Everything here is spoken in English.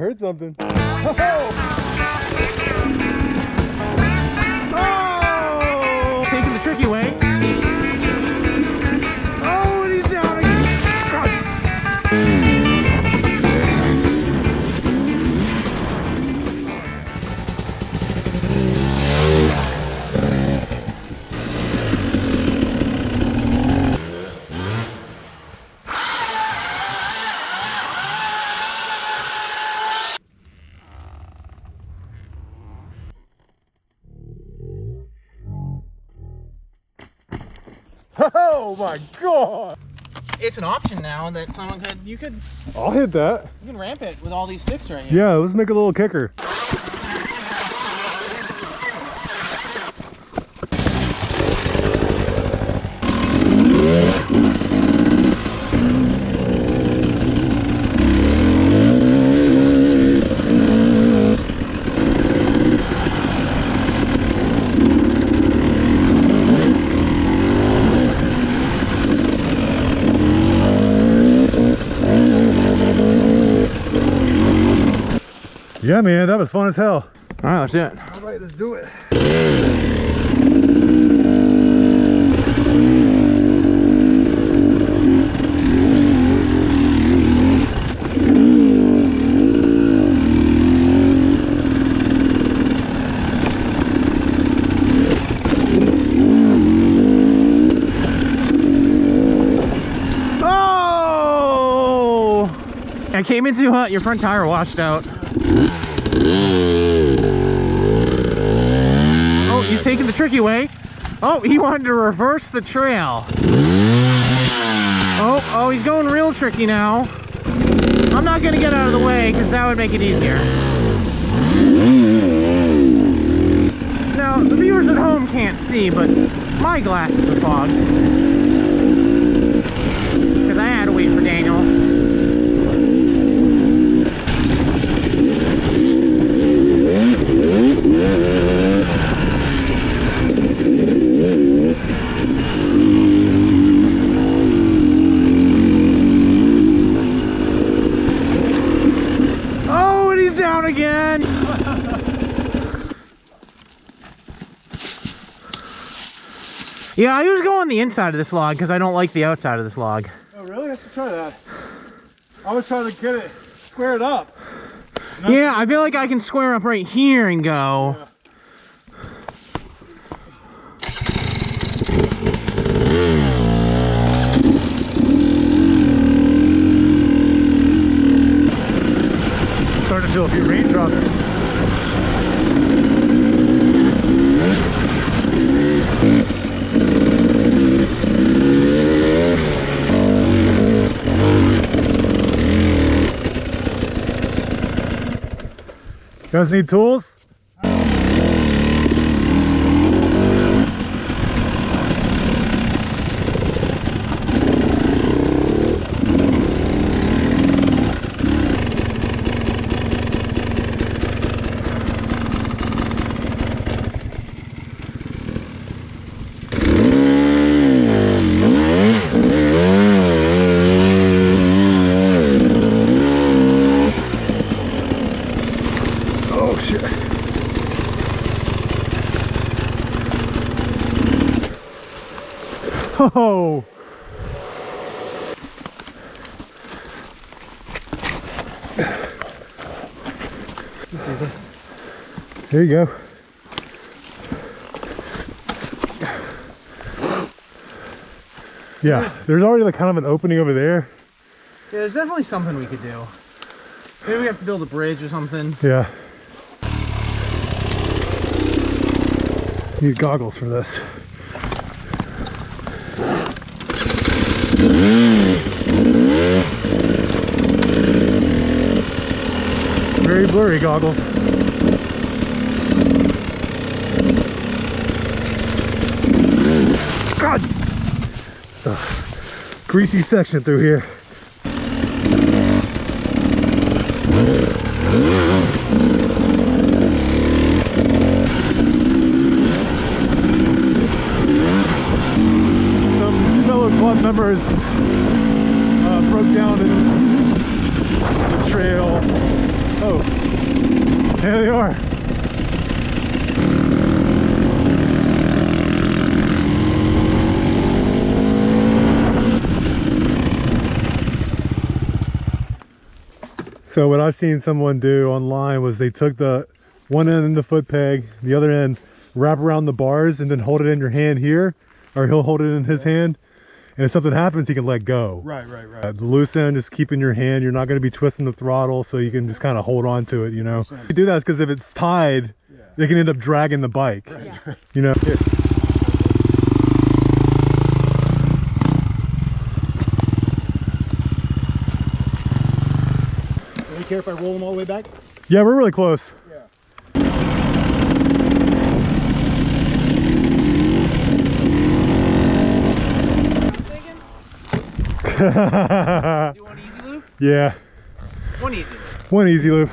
heard something. Oh! Oh! Taking the tricky way. Oh, and he's down again. Oh my god! It's an option now that someone you could I'll hit that. You can ramp it with all these sticks right here. Yeah, let's make a little kicker. Yeah, man, that was fun as hell. All right, let's do it. All right, let's do it. Oh! I came into your front tire washed out. Oh, he's taking the tricky way. Oh, he wanted to reverse the trail. Oh, he's going real tricky now. I'm not gonna get out of the way because that would make it easier. Now, the viewers at home can't see, but my glasses are fogged. Because I had to wait for Daniel. Oh, and he's down again. Yeah, I usually go on the inside of this log because I don't like the outside of this log. Oh, really? I should try that. I was trying to get it, square it up. Yeah, I feel like I can square up right here and go. Yeah. Starting to feel a few raindrops. You guys need tools? Oh shit. Oh. Let's do this. There you go. Yeah, there's already like kind of an opening over there. Yeah, there's definitely something we could do. Maybe we have to build a bridge or something. Yeah. Need goggles for this. Very blurry goggles. God! Greasy section through here. Some fellow club members broke down in the trail. Oh, There they are. So what I've seen someone do online was they took the one end in the foot peg, the other end wrap around the bars, and then hold it in your hand here, or he'll hold it in his hand, and if something happens he can let go. Right. The loose end is keeping your hand. You're not going to be twisting the throttle, so you can just kind of hold on to it, you know. You do that because if it's tied, they can end up dragging the bike. You know. Here. Do you care if I roll them all the way back? Yeah, we're really close. Do you want easy loop? Yeah. One easy loop. One easy loop.